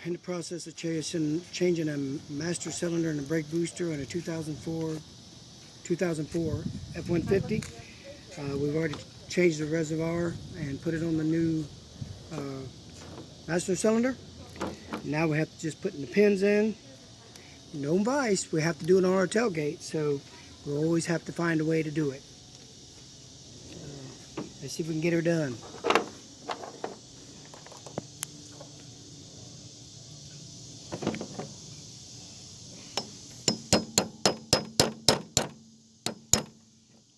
in the process of changing a master cylinder and a brake booster on a 2004 F150. We've already changed the reservoir and put it on the new master cylinder. Now we have to just put the pins in. No vise. We have to do it on our tailgate, so we'll always have to find a way to do it. Let's see if we can get her done.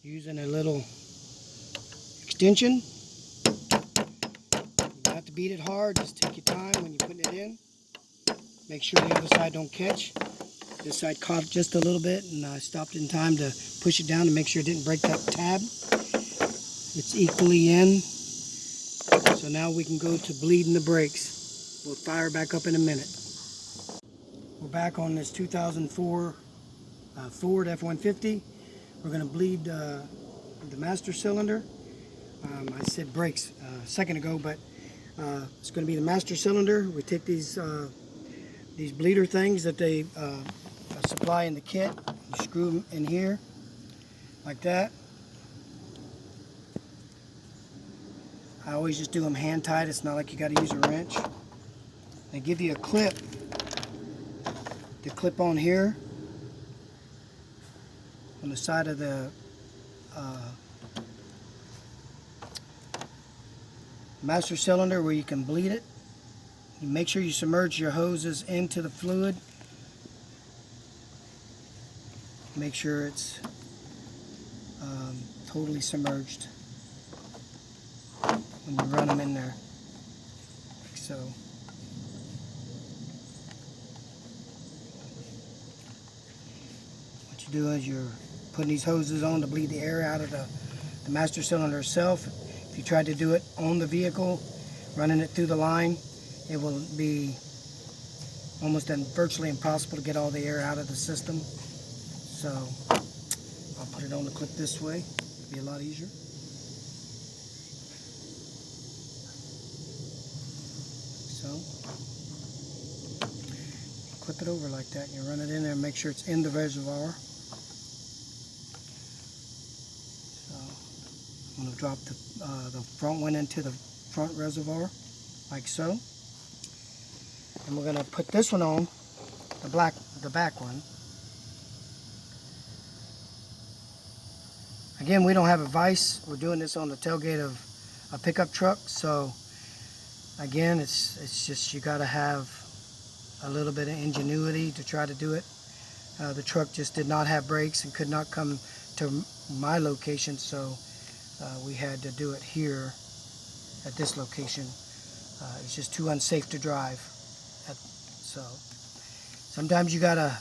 Using a little extension. You don't have to beat it hard, just take your time when you're putting it in. Make sure the other side don't catch. This side caught just a little bit, and I stopped in time to push it down to make sure it didn't break that tab. It's equally in. So now we can go to bleeding the brakes. We'll fire back up in a minute. We're back on this 2004 Ford F-150. We're going to bleed the master cylinder. I said brakes a second ago, but it's going to be the master cylinder. We take these bleeder things that they supply in the kit. You screw them in here like that. I always just do them hand tight. It's not like you got to use a wrench. They give you a clip to clip on here on the side of the master cylinder where you can bleed it. You make sure you submerge your hoses into the fluid. Make sure it's totally submerged when you run them in there, like so. What you do is you're putting these hoses on to bleed the air out of the master cylinder itself. If you try to do it on the vehicle, running it through the line, it will be almost virtually impossible to get all the air out of the system. So I'll put it on the clip this way. It'll be a lot easier. So clip it over like that, and you run it in there and make sure it's in the reservoir. So I'm going to drop the front one into the front reservoir like so. And we're going to put this one on, the back one. Again, we don't have a vise. We're doing this on the tailgate of a pickup truck, so again, it's just you got to have a little bit of ingenuity to try to do it. The truck just did not have brakes and could not come to my location, so we had to do it here at this location. It's just too unsafe to drive. So sometimes you got to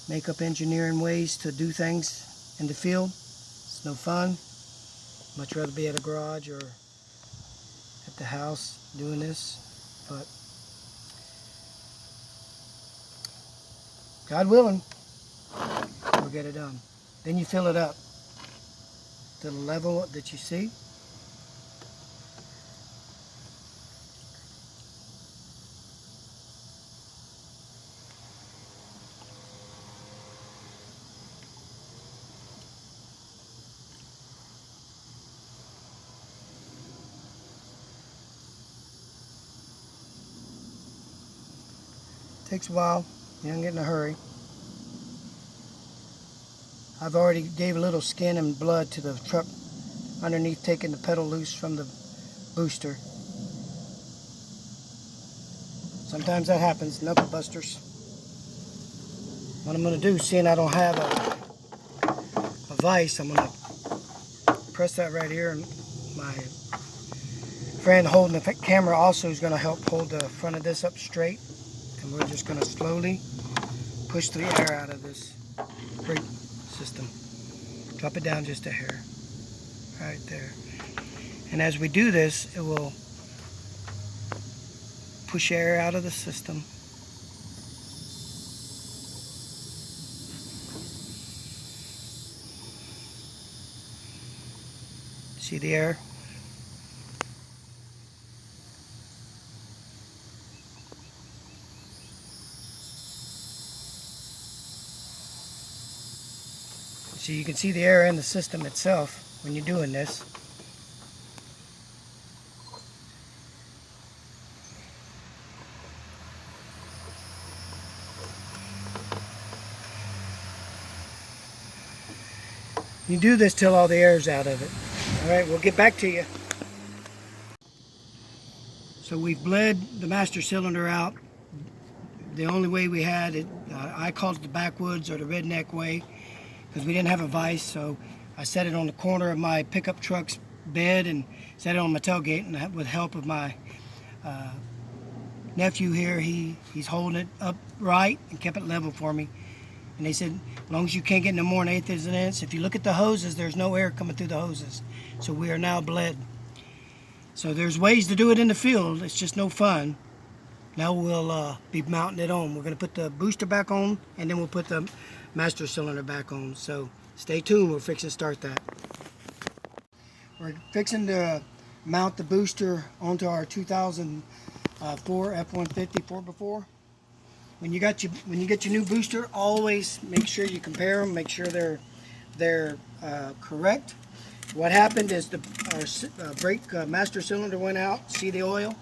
make up engineering ways to do things in the field. It's no fun. Much rather be at a garage or at the house doing this, but God willing, we'll get it done. Then you fill it up to the level that you see. Takes a while. You don't get in a hurry. I've already gave a little skin and blood to the truck underneath, taking the pedal loose from the booster. Sometimes that happens, knuckle busters. What I'm going to do, seeing I don't have a vise, I'm going to press that right here, and my friend holding the camera also is going to help hold the front of this up straight. And we're just going to slowly push the air out of this brake system. Drop it down just a hair. Right there. And as we do this, it will push air out of the system. See the air? So you can see the air in the system itself when you're doing this. You do this till all the air is out of it. All right, we'll get back to you. So we've bled the master cylinder out the only way we had it. I called it the backwoods or the redneck way because we didn't have a vise. So I set it on the corner of my pickup truck's bed and set it on my tailgate, and with help of my nephew here, he's holding it upright and kept it level for me. And they said, as long as you can't get no more than 1/8 of an inch, if you look at the hoses, there's no air coming through the hoses. So we are now bled. So there's ways to do it in the field. It's just no fun. Now we'll be mounting it on. We're going to put the booster back on, and then we'll put the master cylinder back on. So stay tuned. We're fixing to start that. We're fixing to mount the booster onto our 2004 F150 4x4. When you get your new booster, always make sure you compare them. Make sure they're correct. What happened is our brake master cylinder went out. See the oil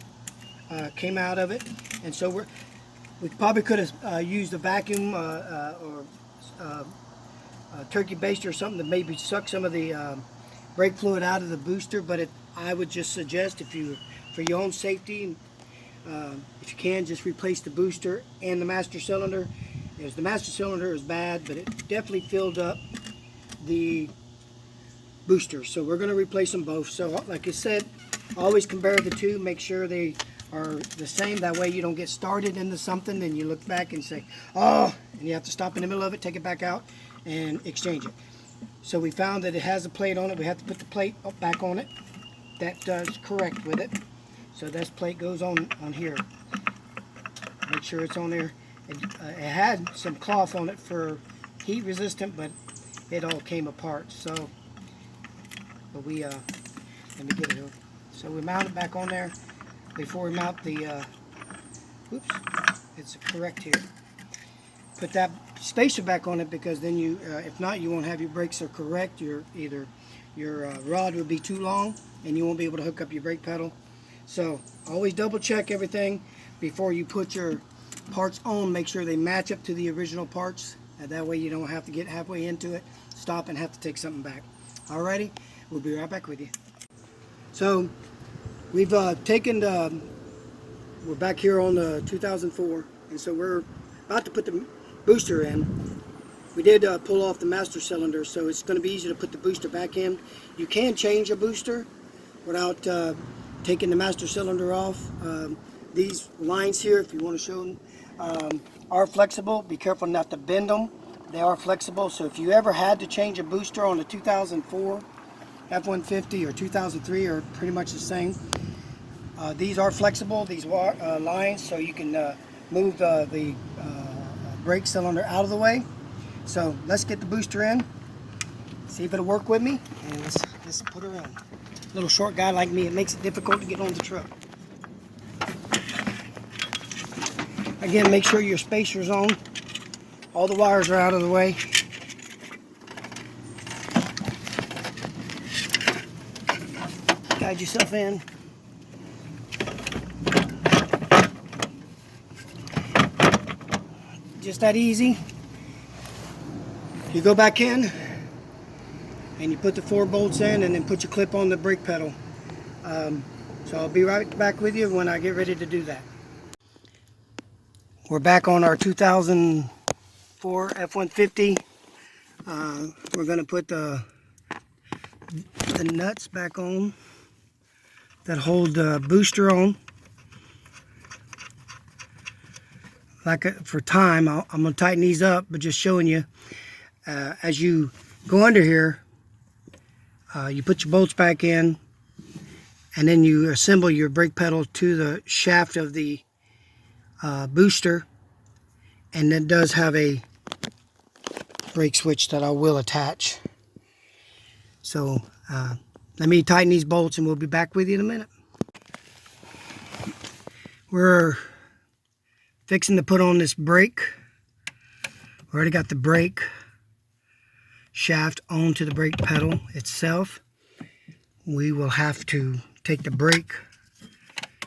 came out of it, and so we probably could have used a vacuum or a turkey baster or something to maybe suck some of the brake fluid out of the booster. But I would just suggest, for your own safety, if you can, just replace the booster and the master cylinder. As the master cylinder is bad, but it definitely filled up the booster. So we're going to replace them both. So like I said, always compare the two. Make sure they are the same. That way you don't get started into something and you look back and say, oh, and you have to stop in the middle of it, take it back out, and exchange it. So we found that it has a plate on it. We have to put the plate back on it. That does correct with it. So this plate goes on here. Make sure it's on there. It had some cloth on it for heat resistant, but it all came apart. So, but we let me get it over. So we mount it back on there before we mount the. Oops, it's correct here. Put that spacer back on it, because then you, if not, you won't have your brakes are correct. Your rod will be too long, and you won't be able to hook up your brake pedal. So always double check everything before you put your parts on. Make sure they match up to the original parts, and that way you don't have to get halfway into it, stop, and have to take something back. Alrighty, we'll be right back with you. So we've we're back here on the 2004, and so we're about to put the booster in. We did pull off the master cylinder, so it's going to be easy to put the booster back in. You can change a booster without taking the master cylinder off. These lines here, if you want to show them, are flexible. Be careful not to bend them. They are flexible, so if you ever had to change a booster on the 2004 F150 or 2003 are pretty much the same. These are flexible, these lines, so you can move the brake cylinder out of the way. So let's get the booster in, see if it'll work with me, and let's put her in. Little short guy like me, it makes it difficult to get on the truck. Again, make sure your spacer's on. All the wires are out of the way. Guide yourself in. Just that easy. You go back in and you put the 4 bolts in, and then put your clip on the brake pedal. So I'll be right back with you when I get ready to do that. We're back on our 2004 F150. We're going to put the nuts back on that hold the booster on. For time, I'm going to tighten these up, but just showing you, as you go under here, you put your bolts back in, and then you assemble your brake pedal to the shaft of the booster, and it does have a brake switch that I will attach. So let me tighten these bolts and we'll be back with you in a minute. We're fixing to put on this brake. We already got the brake shaft onto the brake pedal itself. We will have to take the brake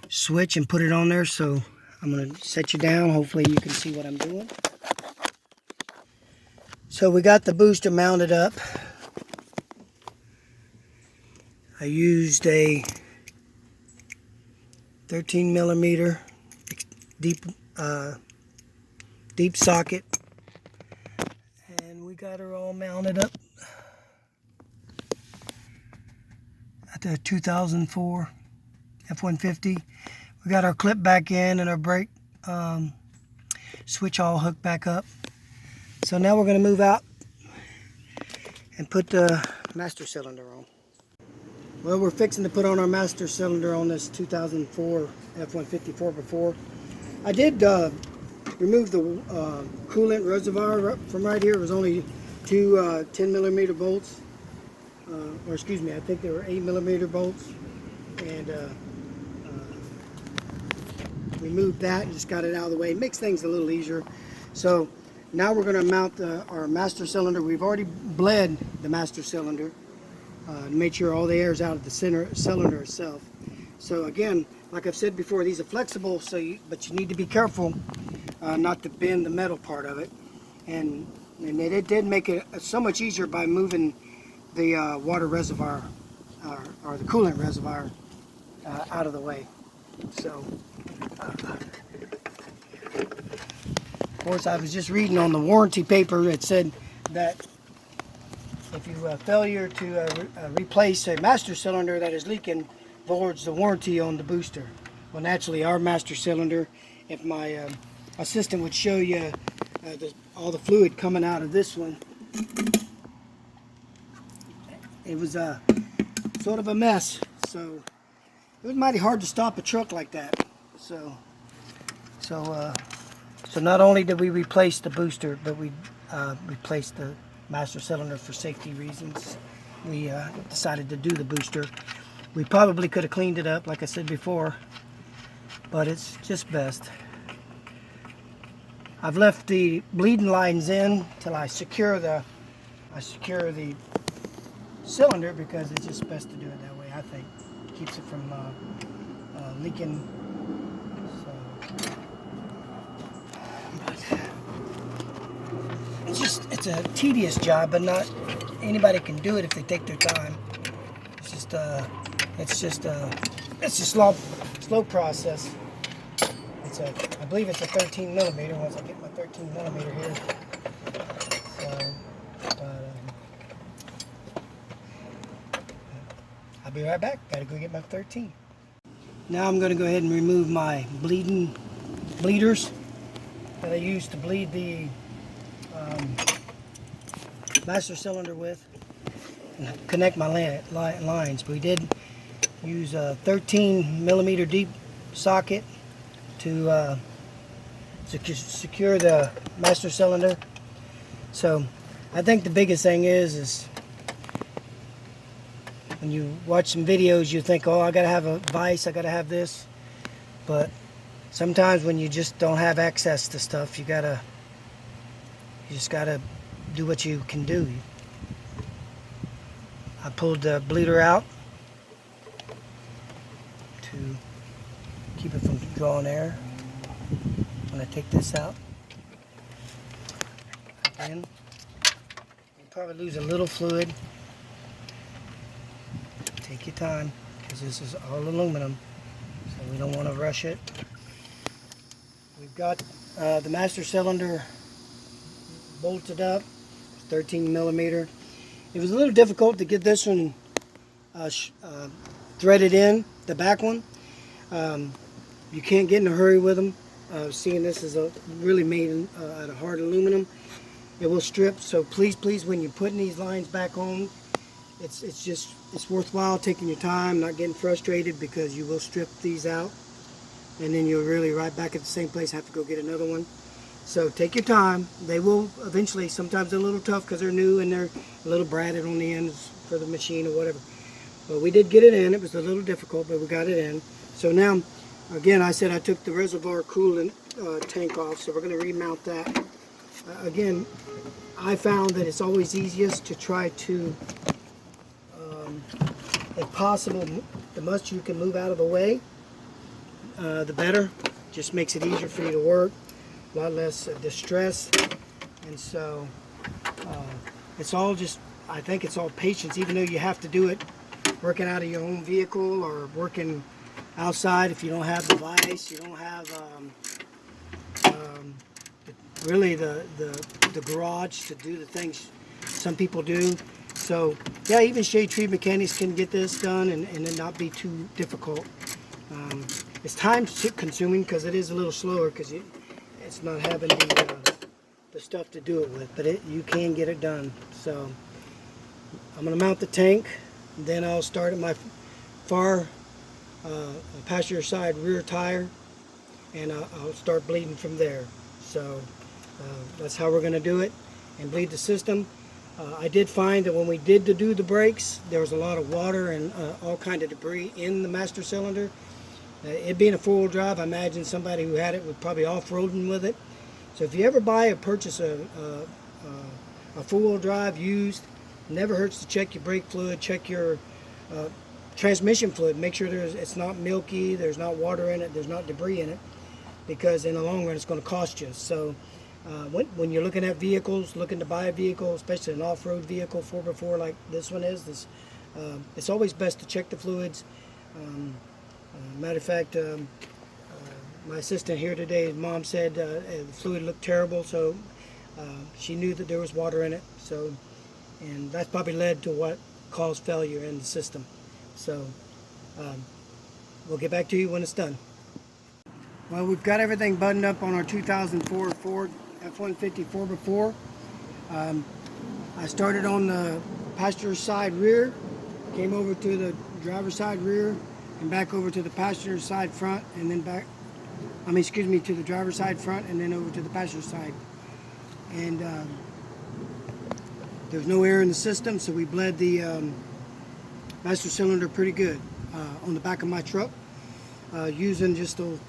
switch and put it on there. So I'm going to set you down. Hopefully you can see what I'm doing. So we got the booster mounted up. I used a 13 millimeter deep socket, and we got her all mounted up at the 2004 F150. We got our clip back in and our brake switch all hooked back up. So now we're going to move out and put the master cylinder on. Well, we're fixing to put on our master cylinder on this 2004 F150 4x4. I did remove the coolant reservoir from right here. It was only two 10 millimeter bolts, or excuse me, I think they were 8 millimeter bolts, and removed that and just got it out of the way. It makes things a little easier. So now we're going to mount our master cylinder. We've already bled the master cylinder to make sure all the air is out of the cylinder itself. So again, like I've said before, these are flexible, but you need to be careful not to bend the metal part of it. And it did make it so much easier by moving the water reservoir or the coolant reservoir out of the way. So, of course, I was just reading on the warranty paper. It said that if you failure to replace a master cylinder that is leaking, voids the warranty on the booster. Well, naturally, our master cylinder, if my assistant would show you all the fluid coming out of this one, it was sort of a mess. So it was mighty hard to stop a truck like that. So not only did we replace the booster, but we replaced the master cylinder for safety reasons. We decided to do the booster. We probably could have cleaned it up, like I said before, but it's just best. I've left the bleeding lines in till I secure the cylinder, because it's just best to do it that way. I think it keeps it from leaking. It's a tedious job, but not anybody can do it if they take their time. It's a slow process. I believe it's a 13 millimeter. Once I get my 13 millimeter here, I'll be right back. Gotta go get my 13. Now I'm gonna go ahead and remove my bleeders that I used to bleed the master cylinder with, and connect my lines. We did use a 13 millimeter deep socket to secure the master cylinder. So I think the biggest thing is when you watch some videos, you think, oh, I gotta have a vise, I gotta have this. But sometimes when you just don't have access to stuff, you just gotta do what you can do. I pulled the bleeder out to keep it from drawing air. When I take this out, again, you'll probably lose a little fluid. Take your time, because this is all aluminum, so we don't want to rush it. We've got the master cylinder bolted up, 13 millimeter. It was a little difficult to get this one threaded in, the back one. You can't get in a hurry with them. Seeing this is really made out of hard aluminum, it will strip. So please, when you're putting these lines back on, it's worthwhile taking your time, not getting frustrated, because you will strip these out, and then you'll really right back at the same place, have to go get another one. So take your time. They will eventually. Sometimes they're a little tough because they're new and they're a little braided on the ends for the machine or whatever. But we did get it in. It was a little difficult, but we got it in. So now, again, I said I took the reservoir coolant tank off, so we're going to remount that. Again, I found that it's always easiest to try to, if possible, the most you can move out of the way, the better. Just makes it easier for you to work, a lot less distress. And so it's all just, I think it's all patience, even though you have to do it working out of your own vehicle or working outside. If you don't have the vise, you don't have really the garage to do the things some people do. So yeah, even shade tree mechanics can get this done and it not be too difficult. It's time consuming because it is a little slower because it's not having the stuff to do it with, but you can get it done. So I'm going to mount the tank, and then I'll start at my far passenger side rear tire, and I'll start bleeding from there. So that's how we're going to do it and bleed the system. I did find that when we did do the brakes, there was a lot of water and all kind of debris in the master cylinder. It being a four-wheel drive, I imagine somebody who had it would probably off-roading with it. So if you ever buy or purchase a four-wheel drive used, it never hurts to check your brake fluid, check your transmission fluid, make sure it's not milky, there's not water in it, there's not debris in it, because in the long run it's going to cost you. So when you're looking at vehicles, looking to buy a vehicle, especially an off-road vehicle, 4x4 like this one is, it's always best to check the fluids. Matter of fact, my assistant here today, his mom said the fluid looked terrible, so she knew that there was water in it. So, and that's probably led to what caused failure in the system. So we'll get back to you when it's done. Well, we've got everything buttoned up on our 2004 Ford F150 4x4. I started on the passenger side rear, came over to the driver's side rear, and back over to the passenger side front, and then back, to the driver's side front, and then over to the passenger side. And there's no air in the system, so we bled the master cylinder pretty good on the back of my truck, using just the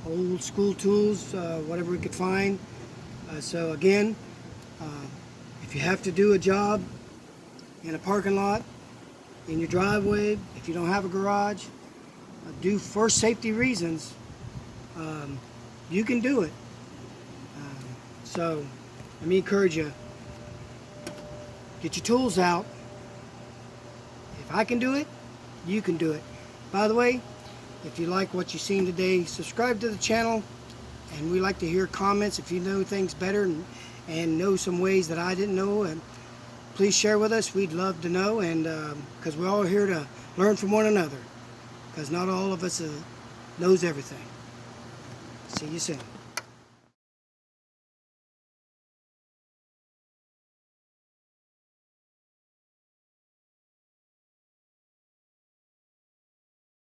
old school tools, whatever we could find. So again, if you have to do a job in a parking lot, in your driveway, if you don't have a garage, do for safety reasons, you can do it. So let me encourage you, get your tools out. If I can do it, you can do it. By the way, if you like what you've seen today, subscribe to the channel, and we like to hear comments. If you know things better and know some ways that I didn't know, and please share with us. We'd love to know, and because we're all here to learn from one another, because not all of us knows everything. See you soon.